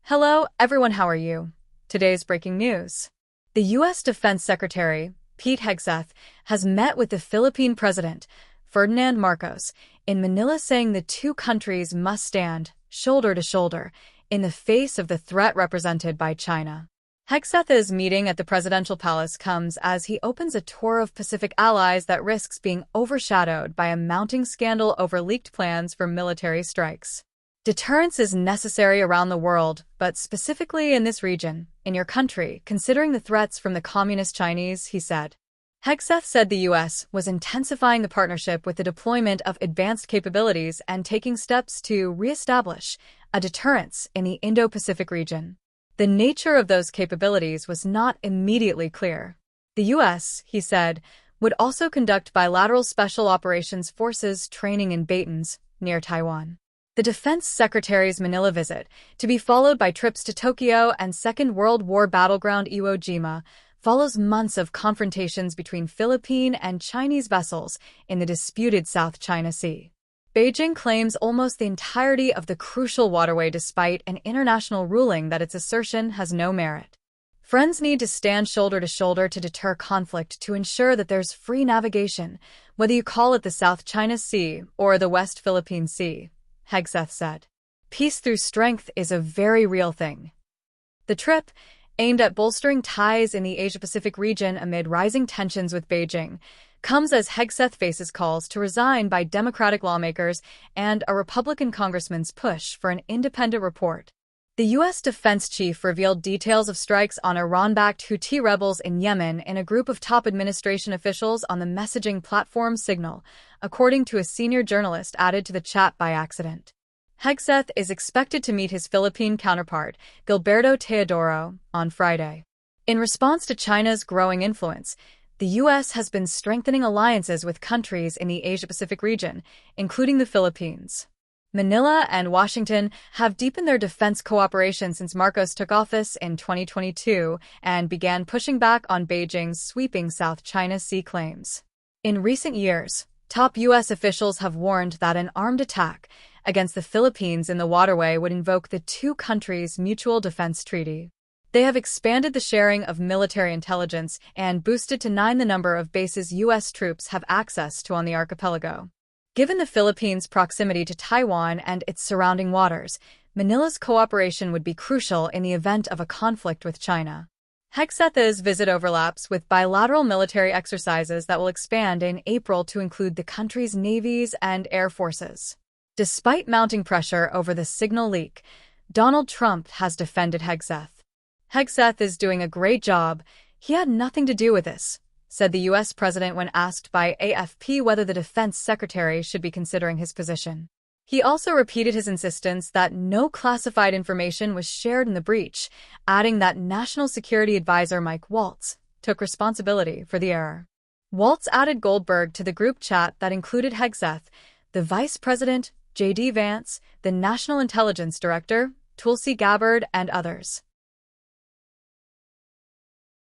Hello, everyone, how are you? Today's breaking news. The U.S. Defense Secretary, Pete Hegseth, has met with the Philippine President, Ferdinand Marcos, in Manila, saying the two countries must stand, shoulder to shoulder, in the face of the threat represented by China. Hegseth's meeting at the presidential palace comes as he opens a tour of Pacific allies that risks being overshadowed by a mounting scandal over leaked plans for military strikes. Deterrence is necessary around the world, but specifically in this region, in your country, considering the threats from the Communist Chinese, he said. Hegseth said the U.S. was intensifying the partnership with the deployment of advanced capabilities and taking steps to reestablish a deterrence in the Indo-Pacific region. The nature of those capabilities was not immediately clear. The U.S., he said, would also conduct bilateral special operations forces training in Beijing, near Taiwan. The Defense Secretary's Manila visit, to be followed by trips to Tokyo and Second World War battleground Iwo Jima, follows months of confrontations between Philippine and Chinese vessels in the disputed South China Sea. Beijing claims almost the entirety of the crucial waterway despite an international ruling that its assertion has no merit. Friends need to stand shoulder to shoulder to deter conflict to ensure that there's free navigation, whether you call it the South China Sea or the West Philippine Sea, Hegseth said. Peace through strength is a very real thing. The trip, aimed at bolstering ties in the Asia-Pacific region amid rising tensions with Beijing, comes as Hegseth faces calls to resign by Democratic lawmakers and a Republican congressman's push for an independent report. The U.S. defense chief revealed details of strikes on Iran-backed Houthi rebels in Yemen in a group of top administration officials on the messaging platform Signal, according to a senior journalist added to the chat by accident. Hegseth is expected to meet his Philippine counterpart, Gilberto Teodoro, on Friday. In response to China's growing influence, the U.S. has been strengthening alliances with countries in the Asia-Pacific region, including the Philippines. Manila and Washington have deepened their defense cooperation since Marcos took office in 2022 and began pushing back on Beijing's sweeping South China Sea claims. In recent years, top U.S. officials have warned that an armed attack against the Philippines in the waterway would invoke the two countries' mutual defense treaty. They have expanded the sharing of military intelligence and boosted to 9 the number of bases U.S. troops have access to on the archipelago. Given the Philippines' proximity to Taiwan and its surrounding waters, Manila's cooperation would be crucial in the event of a conflict with China. Hegseth's visit overlaps with bilateral military exercises that will expand in April to include the country's navies and air forces. Despite mounting pressure over the signal leak, Donald Trump has defended Hegseth. Hegseth is doing a great job. He had nothing to do with this, said the U.S. president when asked by AFP whether the defense secretary should be considering his position. He also repeated his insistence that no classified information was shared in the breach, adding that National Security Advisor Mike Waltz took responsibility for the error. Waltz added Goldberg to the group chat that included Hegseth, the Vice President, J.D. Vance, the National Intelligence Director, Tulsi Gabbard, and others.